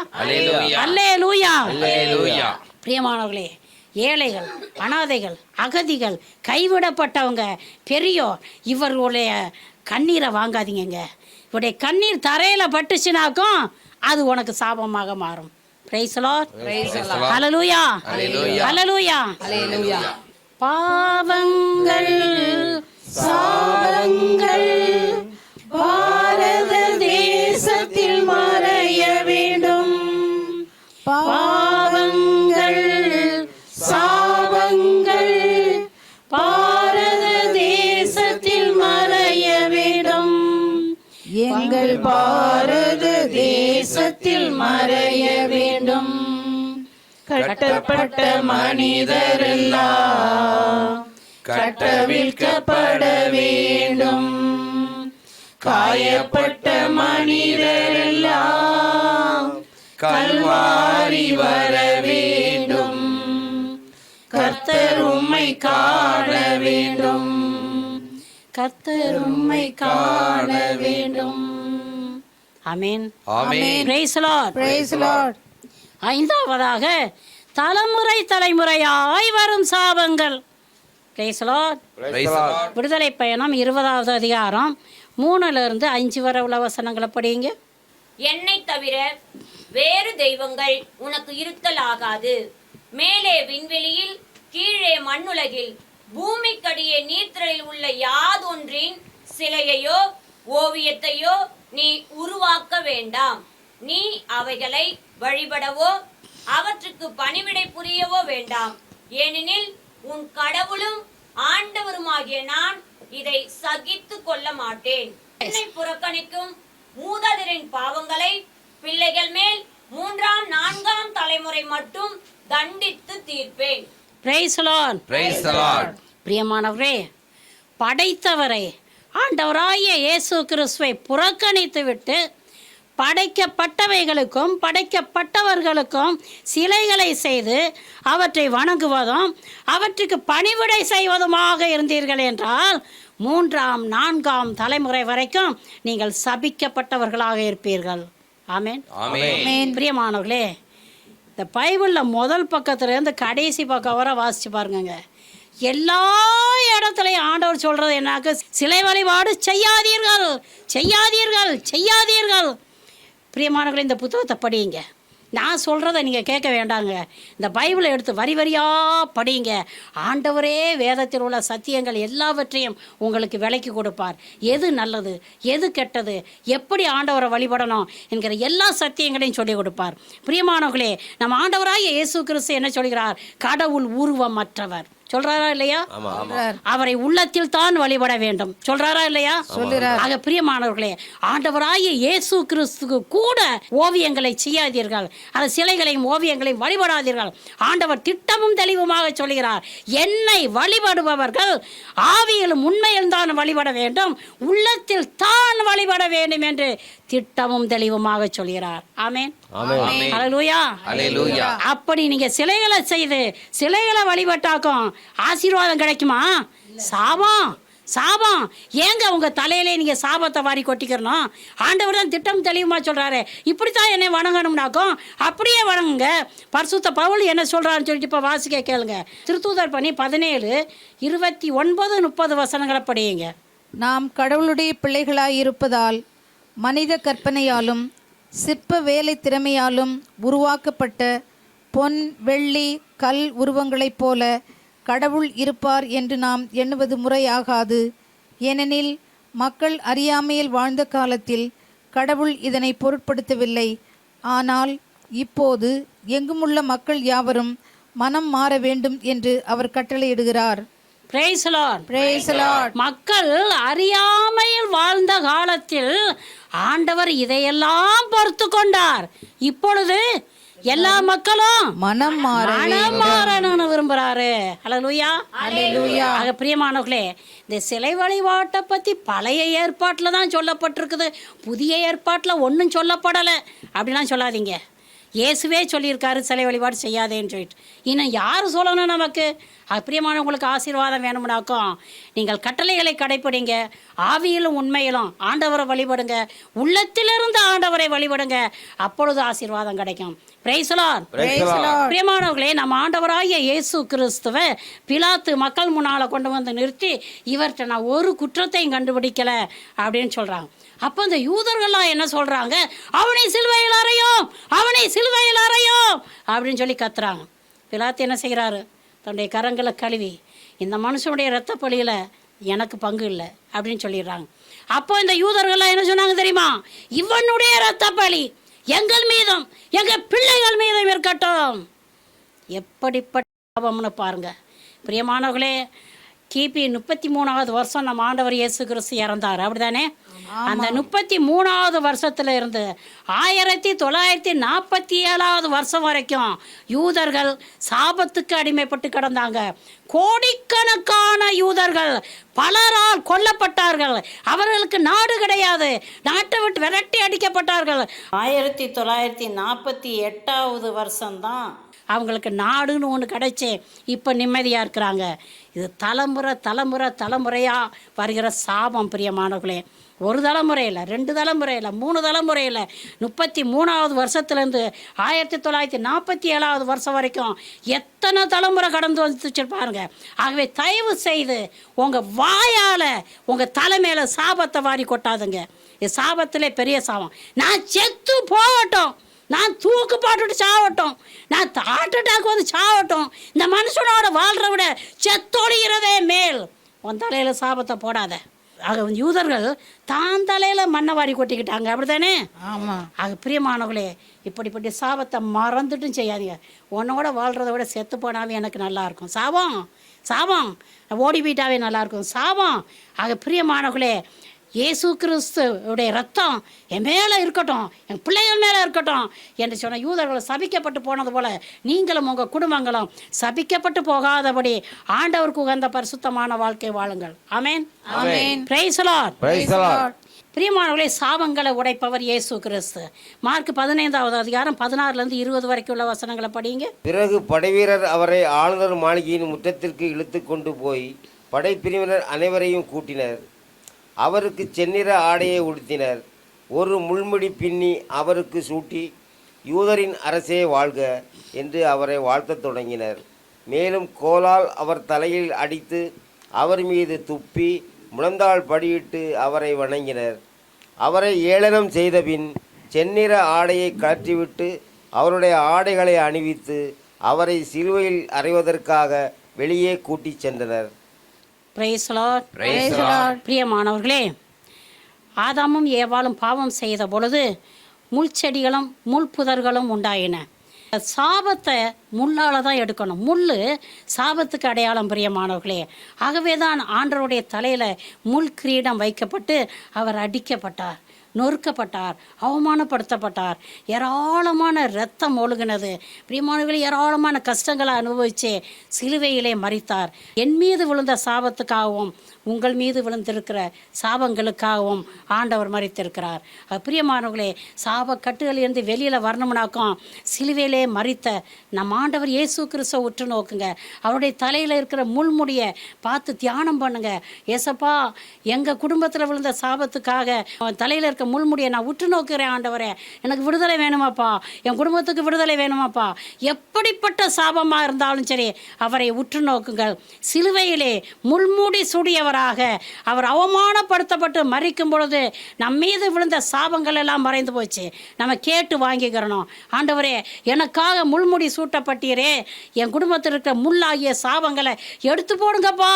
பிரியமானவர்களே, ஏழைகள், அனாதைகள், அகதிகள், கைவிடப்பட்டவங்க, பெரியோர் இவர்களுடைய கண்ணீரை வாங்காதீங்க. இவருடைய கண்ணீர் தரையில் பட்டுச்சுனாக்கும் அது உனக்கு சாபமாக மாறும். Praise the Lord. ஹல்லேலூயா. பாவங்கள் சாபங்கள் பாரத தேசத்தில் மறைய வேண்டும். பாவங்கள் சாபங்கள் பாரத தேசத்தில் மறைய வேண்டும். எங்கள் பாரத தேசத்தில் மறைய வேண்டும். கட்டப்பட்ட மனிதரெல்லாம் கட்டவிழ்க்கப்பட வேண்டும். காயப்பட்ட மனிதரெல்லாம் கல்வாரி வர வேண்டும். கர்த்தர் உம்மை காண வேண்டும். ஆமென். Praise the Lord. ஐந்தாவதாக தலைமுறையாய் வரும் சாபங்கள். Praise the Lord. விடுதலை பயணம் 20வது அதிகாரம் 3-5 வரை உள்ள வசனங்களை படிங்க. என்னை தவிர வேறு தெய்வங்கள் உனக்கு இருத்தல் ஆகாது. மேலே விண்வெளியில் கீழே மண்ணுலகில் பூமிக்கடியே நீர்த்திரளில் உள்ள யாதொன்றின் சிலையையோ ஓவியத்தையோ நீ உருவாக்க வேண்டாம். நீ அவைகளை வழிபடவோ அவற்றுக்கு பணிவிடை புரியவோ வேண்டாம். ஏனெனில் உன் கடவுளும் ஆண்டவருமாகிய நான் இதை சகித்து கொள்ள மாட்டேன். என்னை புறக்கணிக்கும் மூதாதையரின் பாவங்களை பிள்ளைகள் மேல் 3ஆம் 4ஆம் தலைமுறை மட்டும் தண்டித்து தீர்ப்பேன். Praise the Lord. Praise the Lord. பிரியமானவரே, படைத்தவரை ஆண்டவராகிய இயேசு கிறிஸ்துவை புறக்கணித்து விட்டு படைக்கப்பட்டவைகளுக்கும் படைக்கப்பட்டவர்களுக்கும் சிலைகளை செய்து அவற்றை வணங்குவதும் அவற்றுக்கு பணிவிடை செய்வதுமாக இருந்தீர்கள் என்றால் 3ஆம் 4ஆம் தலைமுறை வரைக்கும் நீங்கள் சபிக்கப்பட்டவர்களாக இருப்பீர்கள். ஆமென். ஆமென். பிரியமானவர்களே, இந்த பைபிளில் முதல் பக்கத்துலேருந்து கடைசி பக்கம் வரை வாசித்து பாருங்க. எல்லா இடத்துலையும் ஆண்டவர் சொல்கிறது என்னாக்கு, சிலை வழிபாடு செய்யாதீர்கள் செய்யாதீர்கள் செய்யாதீர்கள். பிரியமானவர்களே, இந்த புத்தகத்தை படியுங்க. நான் சொல்கிறத நீங்கள் கேட்க வேண்டாங்க. இந்த பைபிளை எடுத்து வரி வரியாக படியுங்க. ஆண்டவரே வேதத்தில் உள்ள சத்தியங்கள் எல்லாவற்றையும் உங்களுக்கு விலைக்கு கொடுப்பார். எது நல்லது, எது கெட்டது, எப்படி ஆண்டவரை வழிபடணும் என்கிற எல்லா சத்தியங்களையும் சொல்லிக் கொடுப்பார். பிரியமானவர்களே, நம்ம ஆண்டவராகிய இயேசு கிறிஸ்து என்ன சொல்கிறார்? கடவுள் உருவமற்றவர் சொல்றாரா இல்லையா? அவரை உள்ளத்தில் தான் வழிபட வேண்டும் சொல்றாரா இல்லையா? ஆக பிரியமானவர்களே, ஆண்டவராகிய இயேசு கிறிஸ்துக்கு கூட ஓவியங்களை செய்யாதீர்கள், அந்த சிலைகளையும் ஓவியங்களையும் வழிபடாதீர்கள். ஆண்டவர் திட்டமும் தெளிவுமாக சொல்கிறார், என்னை வழிபடுபவர்கள் ஆவியிலும் உண்மையில் தான் வழிபட வேண்டும், உள்ளத்தில் தான் வழிபட வேண்டும் என்று திட்டமும் தெளிவுமாக சொல்கிறார். ஆமென். அல்லேலூயா. அப்படி நீங்க சிலைகளை செய்து சிலைகளை வழிபட்டாக்கும் ஆசீர்வாதம் கிடைக்குமா? சாபம் சாபம். ஏங்க உங்க தலையிலே நீங்க சாபத்தை வாரி கொட்டிக்கிறணும்? ஆண்டவர் தான் திட்டம் தெளிவுமா சொல்றாரு, இப்படித்தான் என்னை வணங்கணும்னாக்கும் அப்படியே வணங்குங்க. பரிசுத்த பவுல் என்ன சொல்றாருன்னு சொல்லிட்டு இப்ப வாசிக்க கேளுங்க. திருத்தூதர் பணி 17 29 30 வசனங்களை படியுங்க. நாம் கடவுளுடைய பிள்ளைகளாய் இருப்பதால் மனித கற்பனையாலும் சிற்ப வேலை திறமையாலும் உருவாக்கப்பட்ட பொன் வெள்ளி கல் உருவங்களைப் போல கடவுள் இருப்பார் என்று நாம் எண்ணுவது முறையாகாது. ஏனெனில் மக்கள் அறியாமையில் வாழ்ந்த காலத்தில் கடவுள் இதனை பொருட்படுத்தவில்லை. ஆனால் இப்போது எங்குமுள்ள மக்கள் யாவரும் மனம் மாற வேண்டும் என்று அவர் கட்டளையிடுகிறார். Praise the Lord. Praise the Lord. மக்கள் அறியாமையில் வாழ்ந்த காலத்தில் ஆண்டவர் இதையெல்லாம் பொறுத்து கொண்டார். இப்பொழுது எல்லா மக்களும் மனம் மாறணும்னு விரும்புறாரு. அல்லேலூயா. அல்லேலூயா. ஆக பிரியமானவர்களே, இந்த சிலை வழிபாட்டை பற்றி பழைய ஏற்பாட்டில் தான் சொல்லப்பட்டிருக்குது, புதிய ஏற்பாட்டில் ஒன்றும் சொல்லப்படலை அப்படிலாம் சொல்லாதீங்க. இயேசுவே சொல்லியிருக்காரு சிலை வழிபாடு செய்யாதேன்னு சொல்லிட்டு. இன்னும் யார் சொல்லணும் நமக்கு? பிரியமானவங்களுக்கு ஆசீர்வாதம் வேணும்னாக்கும் நீங்கள் கட்டளைகளை கடைப்பிடிங்க, ஆவியிலும் உண்மையிலும் ஆண்டவரை வழிபடுங்க, உள்ளத்திலிருந்து ஆண்டவரை வழிபடுங்க, அப்பொழுது ஆசீர்வாதம் கிடைக்கும். Price the Lord. பிரியமானவர்களே, நம்ம ஆண்டவராகிய இயேசு கிறிஸ்துவை பிலாத்து மக்கள் முன்னால் கொண்டு வந்து நிறுத்தி இவர்கிட்ட நான் ஒரு குற்றத்தையும் கண்டுபிடிக்கலை அப்படின்னு சொல்கிறாங்க. அப்போ இந்த யூதர்கள்லாம் என்ன சொல்கிறாங்க? அவனை சிலுவையில் அறையும், அவனை சிலுவையில் அறையும் அப்படின்னு சொல்லி கத்துறாங்க. பிலாத்து என்ன செய்கிறாரு? தன்னுடைய கரங்களை கழுவி இந்த மனுஷனுடைய இரத்த பலியில் எனக்கு பங்கு இல்லை அப்படின்னு சொல்லிடுறாங்க. அப்போ இந்த யூதர்கள்லாம் என்ன சொன்னாங்க தெரியுமா? இவனுடைய இரத்த பலி எங்கள் மீதும் எங்கள் பிள்ளைகள் மீதும் இருக்கட்டும். எப்படிப்பட்ட பாவம்னு பாருங்க. பிரியமானவர்களே, கிபி 33வது வருஷம் நம்ம ஆண்டவர் இயேசு கிறிஸ்து இறந்தார், அப்படிதானே? அந்த 33வது வருஷத்துல இருந்து 1947வது வருஷம் வரைக்கும் யூதர்கள் சாபத்துக்கு அடிமைப்பட்டு கிடந்தாங்க. கோடிக்கணக்கான யூதர்கள் பலரால் கொல்லப்பட்டார்கள். அவர்களுக்கு நாடு கிடையாது, நாட்டை விட்டு விரட்டி அடிக்கப்பட்டார்கள். 1948வது வருஷம்தான் அவங்களுக்கு நாடுன்னு ஒன்று கிடைச்சி இப்போ நிம்மதியாக இருக்கிறாங்க. இது தலைமுறையாக வருகிற சாபம். பிரியமானவர்களே, ஒரு தலைமுறையில் 2 தலைமுறையில் 3 தலைமுறையில் 33வது வருஷத்துலேருந்து 1947வது வருஷம் வரைக்கும் எத்தனை தலைமுறை கடந்து வந்துச்சு பாருங்க. ஆகவே தயவு செய்து உங்கள் வாயால் உங்கள் தலைமையில் சாபத்தை வாரி கொட்டாதுங்க. இது சாபத்திலே பெரிய சாபம். நான் செத்து போகட்டும், நான் தூக்கு போட்டுட்டு சாவட்டும், நான் ஹார்ட் அட்டாக் வந்து சாவட்டும், இந்த மனுஷனோட வாழ்ற விட செத்தொழிகிறதே மேல். உன் தலையில் சாபத்தை போடாத. ஆக யூதர்கள் தான் தலையில் மண்ணை வாரி கொட்டிக்கிட்டாங்க, அப்படித்தானே? ஆமாம். ஆக பிரியமானவர்களே, இப்படிப்பட்ட சாபத்தை மறந்துட்டும் செய்யாதீங்க. உன்னோட வாழ்கிறத விட செத்து போனாவே எனக்கு நல்லா இருக்கும். சாபம் சாபம் ஓடி போயிட்டாவே நல்லாயிருக்கும். சாபம். ஆக பிரியமானவர்களே, இயேசு கிறிஸ்துவுடைய ரத்தம் என் மேலே இருக்கட்டும், என் பிள்ளைகள் மேலே இருக்கட்டும் என்று சொன்ன யூதர்கள் சபிக்கப்பட்டு போனது போல நீங்களும் உங்கள் குடும்பங்களும் சபிக்கப்பட்டு போகாதபடி ஆண்டவருக்கு உகந்த பரிசுத்தமான வாழ்க்கை வாழுங்கள். Amen. Amen. Praise the Lord. Praise the Lord. பிரியமானவர்களே, சாபங்களை உடைப்பவர் இயேசு கிறிஸ்து. மார்க் 15வது அதிகாரம் 16லேருந்து 20 வரைக்கும் உள்ள வசனங்களை படிங்க. பிறகு படைவீரர் அவரை ஆளுநர் மாளிகையின் முற்றத்திற்கு இழுத்து கொண்டு போய் படைப்பிரிவினர் அனைவரையும் கூட்டினர். அவருக்கு செந்நிற ஆடையை உடுத்தினர். ஒரு முள்முடி பின்னி அவருக்கு சூட்டி, யூதரின் அரசே வாழ்க என்று அவரை வாழ்த்தத் தொடங்கினர். மேலும் கோலால் அவர் தலையில் அடித்து அவர் மீது துப்பி முழந்தாள் படியிட்டு அவரை வணங்கினர். அவரை ஏளனம் செய்தபின் செந்நிற ஆடையை கழற்றிவிட்டு அவருடைய ஆடைகளை அணிவித்து அவரை சிலுவையில் அறைவதற்காக வெளியே கூட்டிச் சென்றனர். Price the Lord. Praise the Lord. பிரியமானவர்களே, ஆதாமும் ஏவாளும் பாவம் செய்த பொழுது முள்செடிகளும் முள்புதர்களும் உண்டாயின. சாபத்தை முள்ளால் தான் எடுக்கணும். முள் சாபத்துக்கு அடையாளம். பிரியமானவர்களே, ஆகவே தான் ஆண்டவருடைய தலையில் முள் கிரீடம் வைக்கப்பட்டு அவர் அடிக்கப்பட்டார், நொறுக்கப்பட்டார், அவமானப்படுத்தப்பட்டார். ஏராளமான இரத்தம் ஒழுகினது. பிரியமானவர்களே, ஏராளமான கஷ்டங்களை அனுபவித்து சிலுவையிலே மரித்தார். என் மீது விழுந்த சாபத்துக்காகவும் உங்கள் மீது விழுந்திருக்கிற சாபங்களுக்காகவும் ஆண்டவர் மரித்திருக்கிறார். பிரியமானவர்களே, சாப கட்டுகளிலிருந்து வெளியில் வரணும்னாக்கும் சிலுவையிலே மரித்த நம் ஆண்டவர் இயேசு கிறிஸ்துவை உற்று நோக்குங்க. அவருடைய தலையில் இருக்கிற முள்முடியை பார்த்து தியானம் பண்ணுங்க. ஏசப்பா, எங்கள் குடும்பத்தில் விழுந்த சாபத்துக்காக தலையில் இருக்க முள்முடியை நான் உற்று நோக்குறேன். ஆண்டவரே, எனக்கு விடுதலை வேணுமாப்பா, என் குடும்பத்துக்கு விடுதலை வேணுமாப்பா. எப்படிப்பட்ட சாபமாக இருந்தாலும் சரி அவரை உற்று நோக்குங்கள். சிலுவையிலே முள்மூடி சூடியவராக அவர் அவமானப்படுத்தப்பட்டு மரிக்கும் பொழுது நம் மீது விழுந்த சாபங்கள் எல்லாம் மறைந்து போச்சு. நம்ம கேட்டு வாங்கிக்கிறணும். ஆண்டவரே, எனக்காக முள்முடி சூட்டப்பட்டீரே, என் குடும்பத்தில் இருக்கிற முள்ளாகிய சாபங்களை எடுத்து போடுங்கப்பா,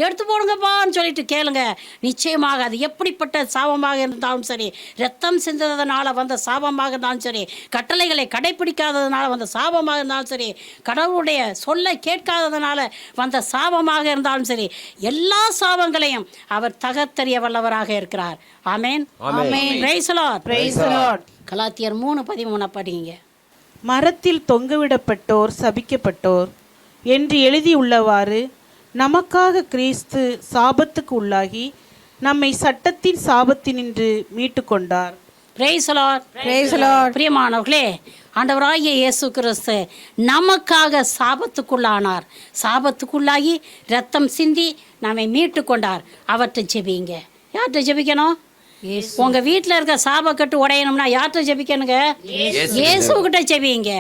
எடுத்து போடுங்கப்பான்னு சொல்லிட்டு கேளுங்க. நிச்சயமாக அது எப்படிப்பட்ட சாபமாக இருந்தாலும் சரி, ரத்தம் சிந்ததனால வந்த சாபமாக இருந்தாலும் சரி, கட்டளைகளை கடைபிடிக்காததுனால வந்த சாபமாக இருந்தாலும் சரி, கடவுளுடைய சொல்லை கேட்காததுனால வந்த சாபமாக இருந்தாலும் சரி, எல்லா சாபங்களையும் அவர் தகர்த்தெறிய வல்லவராக இருக்கிறார். Amen. Amen. Praise the Lord. Praise the Lord. கலாத்தியர் 3:13 படிங்க. மரத்தில் தொங்கவிடப்பட்டோர் சபிக்கப்பட்டோர் என்று எழுதியுள்ளவாறு நமக்காக கிறிஸ்து சாபத்துக்கு உள்ளாகி நம்மை சட்டத்தின் சாபத்தினின்று மீட்டு கொண்டார். Price the Lord. Praise the Lord. பிரியமானவர்களே, ஆண்டவராகிய இயேசு கிறிஸ்து நமக்காக சாபத்துக்குள்ளானார். சாபத்துக்குள்ளாகி ரத்தம் சிந்தி நம்மை மீட்டு கொண்டார். அவற்றை ஜெபிங்க. யார்கிட்ட ஜெபிக்கணும்? உங்க வீட்டில் இருக்க சாபக்கட்டு உடையணும்னா யார்கிட்ட ஜெபிக்கணுங்க? இயேசுகிட்ட ஜெபிங்க.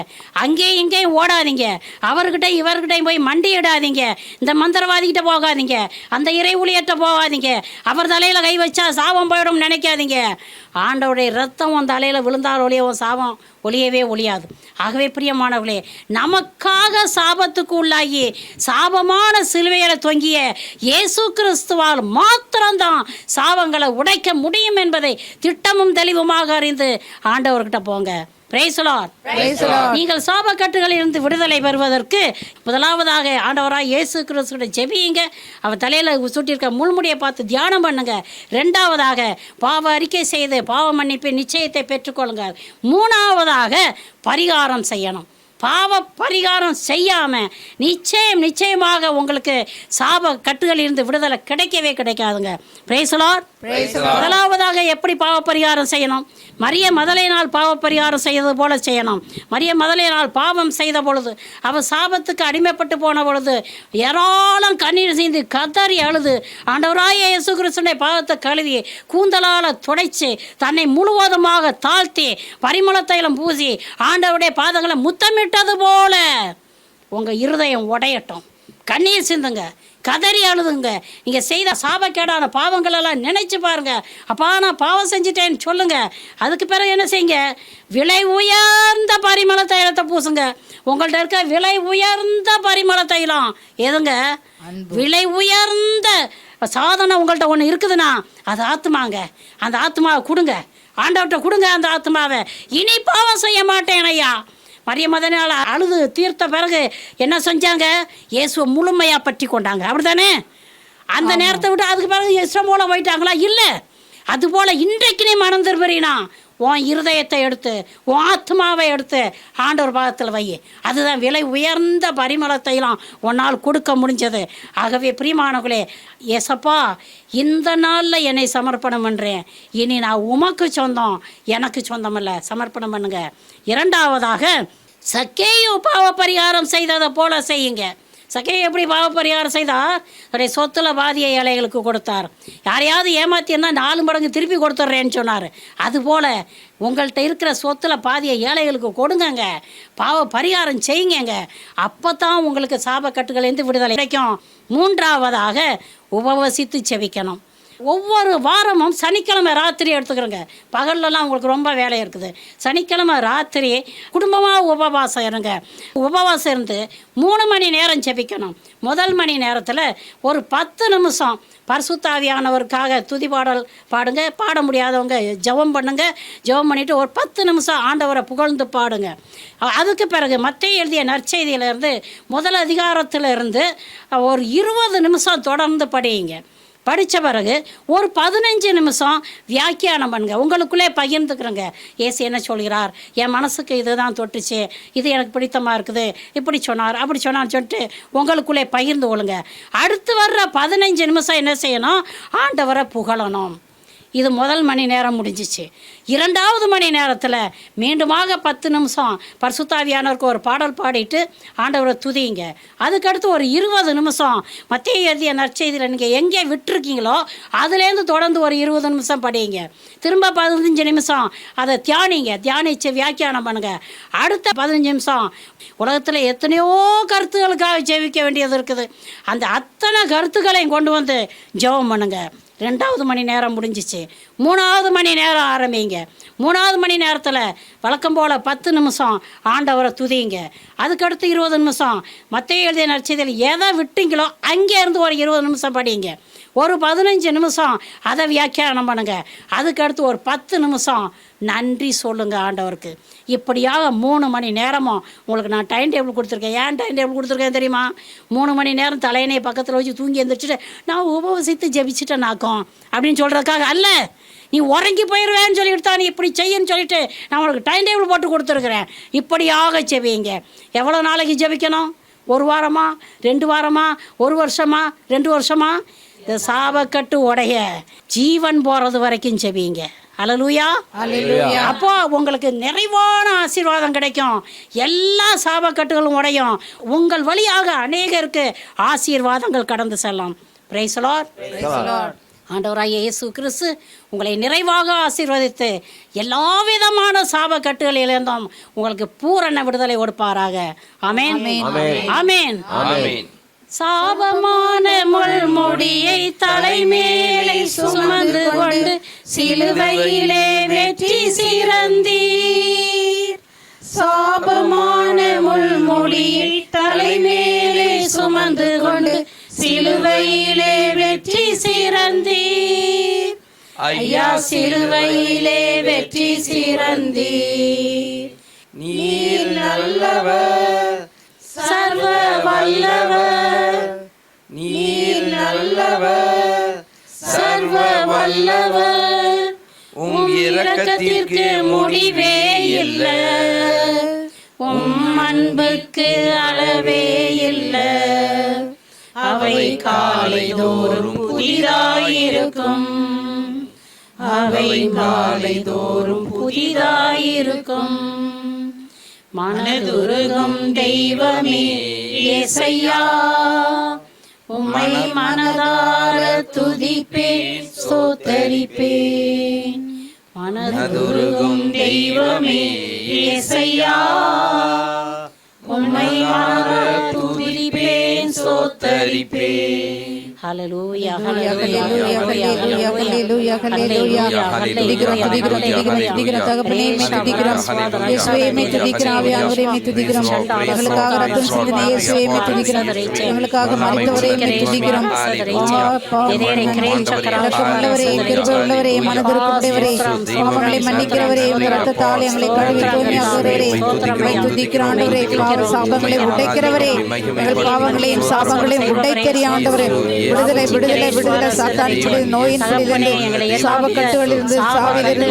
அங்கேயும் இங்கேயும் ஓடாதீங்க. அவர்கிட்ட இவர்கிட்டையும் போய் மண்டியிடாதீங்க. இந்த மந்திரவாதிகிட்ட போகாதீங்க, அந்த இறை ஊழியர்கிட்ட போகாதீங்க. அவர் தலையில கை வச்சா சாபம் போயிடும் நினைக்காதீங்க. ஆண்டவருடைய ரத்தம் உன் தலையில விழுந்தால் ஒழியவும் சாபம் ஒளியவே ஒழியாது. ஆகவே பிரியமானவர்களே, நமக்காக சாபத்துக்கு உள்ளாகி சாபமான சிலுவையில் தொங்கிய இயேசு கிறிஸ்துவால் மாத்திரம்தான் சாபங்களை உடைக்க முடியும் என்பதை திட்டமும் தெளிவுமாக அறிந்து ஆண்டவர்கிட்ட போங்க. Price the Lord. நீங்கள் சாபக்கட்டுகளில் இருந்து விடுதலை பெறுவதற்கு முதலாவதாக ஆண்டவராக இயேசு கிறிஸ்துவிட ஜெபியுங்க. அவர் தலையில் சுட்டியிருக்க முள்முடியை பார்த்து தியானம் பண்ணுங்க. ரெண்டாவதாக பாவ அறிக்கை செய்து பாவ மன்னிப்பு நிச்சயத்தை பெற்றுக்கொள்ளுங்க. மூணாவதாக பரிகாரம் செய்யணும். பாவ பரிகாரம் செய்யாமல் நிச்சயமாக உங்களுக்கு சாப கட்டுகளிலிருந்து விடுதலை கிடைக்கவே கிடைக்காதுங்க. Price the Lord. முதலாவதாக எப்படி பாவ பரிகாரம் செய்யணும்? மரிய மதலையினால் பாவ பரிகாரம் செய்தது போல செய்யணும். மரிய மதலையினால் பாவம் செய்த பொழுது, அவர் சாபத்துக்கு அடிமைப்பட்டு போன பொழுது ஏராளம் கண்ணீர் சிந்தி கதறி அழுது ஆண்டவராகிய இயேசு கிறிஸ்துவின் பாவத்தை கழுவி கூந்தலால் துடைச்சு தன்னை முழுவதுமாக தாழ்த்தி பரிமள தைலம் பூசி ஆண்டவருடைய பாதங்களை முத்தமிட்டது போல உங்கள் இருதயம் உடையட்டும். கண்ணீர் சிந்துங்க, கதறி அழுதுங்க. நீங்கள் செய்த சாபக்கேடான பாவங்களெல்லாம் நினைச்சு பாருங்க. அப்பா நான் பாவம் செஞ்சுட்டேன்னு சொல்லுங்க. அதுக்கு பிறகு என்ன செய்யுங்க, விலை உயர்ந்த பரிமள தைலத்தை பூசுங்க. உங்கள்ட்ட இருக்க விலை உயர்ந்த பரிமள தைலம் எதுங்க? விலை உயர்ந்த சாதனம் உங்கள்கிட்ட ஒன்று இருக்குதுன்னா அது ஆத்மாங்க. அந்த ஆத்மாவை கொடுங்க, ஆண்டவர்கிட்ட கொடுங்க அந்த ஆத்மாவை. இனி பாவம் செய்ய மாட்டேன் ஐயா. மரியமதனால் அழுது தீர்த்த பிறகு என்ன செஞ்சாங்க? இயேசுவை முழுமையாக பற்றி கொண்டாங்க. அப்படி தானே? அந்த நேரத்தை விட்டு அதுக்கு பிறகு இஷ்டம் போல போயிட்டாங்களா? இல்லை. அதுபோல் இன்றைக்கு நீ மனம் திரும்புறீனா உன் இருதயத்தை எடுத்து உன் ஆத்மாவை எடுத்து ஆண்டவர் பாதத்தில் வை. அதுதான் விலை உயர்ந்த பரிமளத்தைலாம் உன்னால் கொடுக்க முடிஞ்சது. ஆகவே பிரியமானவர்களே, ஏசப்பா இந்த நாளில் என்னை சமர்ப்பணம் பண்ணுறேன். இனி நான் உமக்கு சொந்தம், எனக்கு சொந்தம் இல்லை. சமர்ப்பணம் பண்ணுங்க. இரண்டாவதாக, சக்கேயு பாவ பரிகாரம் செய்ததை போல செய்யுங்க. சக்கேயு எப்படி பாவ பரிகாரம் செய்தார்? அவருடைய சொத்துல பாதியை ஏழைகளுக்கு கொடுத்தார். யாரையாவது ஏமாத்தினா 4 மடங்கு திருப்பி கொடுத்துட்றேன்னு சொன்னார். அதுபோல் உங்கள்கிட்ட இருக்கிற சொத்தில் பாதியை ஏழைகளுக்கு கொடுங்கங்க. பாவ பரிகாரம் செய்யுங்க. அப்போ தான் உங்களுக்கு சாபக்கட்டுகள்லேருந்து விடுதலை கிடைக்கும். மூன்றாவதாக, உபவசித்து செபிக்கணும். ஒவ்வொரு வாரமும் சனிக்கிழமை ராத்திரி எடுத்துக்கிறோங்க. பகல்லலாம் உங்களுக்கு ரொம்ப வேலை இருக்குது. சனிக்கிழமை ராத்திரி குடும்பமாக உபவாசம் இருங்க. உபவாசம் இருந்து 3 மணி நேரம் ஜெபிக்கணும். முதல் மணி நேரத்தில் ஒரு 10 நிமிஷம் பரிசுத்தாவியானவருக்காக துதி பாடல் பாடுங்க. பாட முடியாதவங்க ஜெபம் பண்ணுங்க. ஜெபம் பண்ணிவிட்டு ஒரு 10 நிமிஷம் ஆண்டவரை புகழ்ந்து பாடுங்க. அதுக்கு பிறகு மத்தேயு எழுதிய நற்செய்தியிலேருந்து முதல் அதிகாரத்தில் இருந்து ஒரு 20 நிமிஷம் தொடர்ந்து படியுங்க. படித்த பிறகு ஒரு 15 நிமிஷம் வியாக்கியானம் பண்ணுங்க. உங்களுக்குள்ளே பகிர்ந்துக்கிறங்க. ஏசு என்ன சொல்கிறார், என் மனசுக்கு இதுதான் தொட்டுச்சு, இது எனக்கு பிடித்தமாக இருக்குது, இப்படி சொன்னார் அப்படி சொன்னார்னு சொல்லிட்டு உங்களுக்குள்ளே பகிர்ந்து கொள்ளுங்க. அடுத்து வர்ற 15 நிமிஷம் என்ன செய்யணும்? ஆண்டவரை புகழணும். இது முதல் மணி நேரம் முடிஞ்சிச்சு. 2வது மணி நேரத்தில் மீண்டுமாக 10 நிமிஷம் பரிசுத்தாவியானவருக்கு ஒரு பாடல் பாடிட்டு ஆண்டவரை துதிங்க. அதுக்கடுத்து ஒரு 20 நிமிஷம் மத்தேயு எழுதிய நற்செய்தியில் நீங்கள் எங்கே விட்டுருக்கீங்களோ அதுலேருந்து தொடர்ந்து ஒரு 20 நிமிஷம் படிங்க. திரும்ப 15 நிமிஷம் அதை தியானித்து வியாக்கியானம் பண்ணுங்க. அடுத்த 15 நிமிஷம் உலகத்தில் எத்தனையோ கருத்துக்களுக்காக ஜெபிக்க வேண்டியது இருக்குது. அந்த அத்தனை கருத்துக்களையும் கொண்டு வந்து ஜெபம் பண்ணுங்க. 2வது மணி நேரம் முடிஞ்சிச்சு. 3வது மணி நேரம் ஆரம்பிங்க. 3வது மணி நேரத்தில் வழக்கம் போல் 10 நிமிஷம் ஆண்டவரை துதிங்க. அதுக்கடுத்து 20 நிமிஷம் மத்தேயு எழுதிய நற்செய்தியில் எதை விட்டீங்களோ அங்கேருந்து ஒரு 20 நிமிஷம் படிங்க. ஒரு 15 நிமிஷம் அதை வியாக்கியானம் பண்ணுங்க. அதுக்கடுத்து ஒரு 10 நிமிஷம் நன்றி சொல்லுங்கள் ஆண்டவருக்கு. இப்படியாக 3 மணி நேரமும் உங்களுக்கு நான் டைம் டேபிள் கொடுத்துருக்கேன். ஏன் டைம் டேபிள் கொடுத்துருக்கேன் தெரியுமா? 3 மணி நேரம் தலையணையை பக்கத்தில் வச்சு தூங்கி எழுந்திரிச்சிட்டு நான் உபவசித்து ஜெபிச்சுட்டேனாக்கும் அப்படின்னு சொல்கிறதுக்காக அல்ல. நீ உறங்கி போயிடுவேன்னு சொல்லிட்டு தான் நீ இப்படி செய்யன்னு சொல்லிட்டு நான் உங்களுக்கு டைம் டேபிள் போட்டு கொடுத்துருக்குறேன். இப்படியாக ஜெபிங்க. எவ்வளோ நாளைக்கு ஜெபிக்கணும்? 1 வாரமா, 2 வாரமா, 1 வருஷமா, 2 வருஷமா? இந்த சாபக்கட்டு உடைய ஜீவன் போகிறது வரைக்கும் ஜெபிங்க. அல்லேலூயா. அப்போ உங்களுக்கு நிறைவான ஆசீர்வாதம் கிடைக்கும். எல்லா சாபக்கட்டுகளும் உடையும். உங்கள் வழியாக அநேகருக்கு ஆசீர்வாதங்கள் கடந்து செல்லும். Price the Lord. ஆண்டவராகிய இயேசு கிறிஸ்து உங்களை நிறைவாக ஆசீர்வதித்து எல்லா விதமான சாபக்கட்டுகளிலிருந்தும் உங்களுக்கு பூரண விடுதலை கொடுப்பாராக. ஆமென். ஆமென். ஆமென். சாபமான முள்முடியை தலைமேலே சுமந்து கொண்டு சிலுவையிலே வெற்றி சிறந்தீர். சாபமான முள்முடியை தலைமேலே சுமந்து கொண்டு சிலுவையிலே வெற்றி சிறந்தீர். ஐயா சிலுவையிலே வெற்றி சிறந்தீர். நீர் நல்லவர், சர்வ வல்லவர், நீர் நல்லவர், சர்வ வல்லவர், உம் இரக்கத்திற்கு முடிவே இல்லை, உம் அன்புக்கு அளவே இல்லை. அவை காலைதோறும் புதிதாயிருக்கும், அவை மாலைதோறும் புதிதாயிருக்கும். மனதுருகும் தெய்வமே இயேசையா, உம்மை மனதார துதிப்பேன் ஸ்தோத்தரிப்பேன். மனதுருகும் தெய்வமே இயேசையா, உம்மை மனதார துதிப்பேன் ஸ்தோத்தரிப்பேன். ஹல்லேலூயா ஹல்லேலூயா ஹல்லேலூயா ஹல்லேலூயா ஹல்லேலூயா துதிக்கிறோம் தகப்பனே மே துதிக்கிறோம் இயேசுவே மே துதிக்கிறோம் ஆவியானவரே மே துதிக்கிறோம் எங்களுக்காக ரத்தம் சிந்தின இயேசுவே மே துதிக்கிறோம் எங்களுக்காக மரித்தவரே மே துதிக்கிறோம் உள்ளவரே கிருபை உள்ளவரே மனதிருக்குடையவரே பாவங்களை மன்னிக்கிறவரே உங்கள் ரத்தத்தால் எங்களை கழுவி தூய்மையாக்குகிறவரே மே துதிக்கிறோம் ஆண்டவரே பாவ சாபங்களை உடைக்கிறவரே எங்கள் பாவங்களையும் சாபங்களையும் உடைத்தெறிய ஆண்டவரே விடுதலை விடுதலை விடுதலை சாத்தான் நோயின் பிடியிலிருந்து சாபக்கட்டுகளிலிருந்து சாவிலிருந்து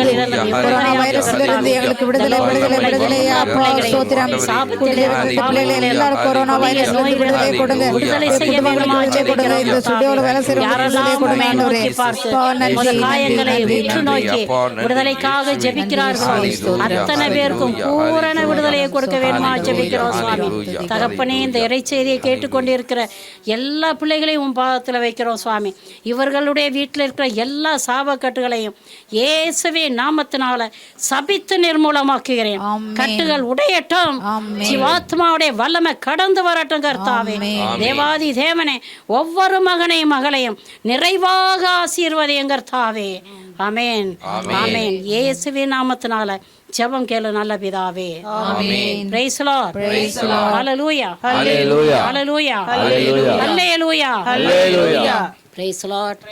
கொரோனா வைரஸிலிருந்து எங்களுக்கு விடுதலை விடுதலை விடுதலையா ஸ்தோத்திரம் பிள்ளைகளை எல்லாரும் கொரோனா வைரஸ்லிருந்து விடுதலை கொடுங்க குடும்பங்களுக்கு விடுதலை கொடுங்க இந்த சுடியோல வேலை செய்யறவங்களுக்கு விடுதலை கொடுங்க ஆண்டவரே காயங்களை உற்று நோக்கி விடுதலைக்காக ஜெபிக்கிறார்கள் அத்தனை பேருக்கும் பூரண விடுதலையை கொடுக்க வேண்டுமா ஜெபிக்கிறோம் சுவாமி. தகப்பனே இந்த இறைச்செய்தியை கேட்டுக்கொண்டிருக்கிற எல்லா பிள்ளைகளையும் உன் பாதத்தில் வைக்கிறோம் சுவாமி. இவர்களுடைய வீட்டில் இருக்கிற எல்லா சாபக்கட்டுகளையும் இயேசுவே நாமத்தினால சபித்து நிர்மூலமாக்குகிறேன். கட்டுகள் உடையட்டும், ஜீவாத்மாவுடைய வல்லமை கடந்து வரட்டும் கர்த்தாவே. தேவாதி தேவனே ஒவ்வொரு மகனையும் மகளையும் நிறைவாக ஆசீர்வதியும் கர்த்தாவே. ஆமென் ஆமென். இயேசுவே நாமத்தினால ஜெபம் கேளு நல்ல பிதாவே. Amen. Praise the Lord. Hallelujah hallelujah hallelujah hallelujah hallelujah. Praise the Lord.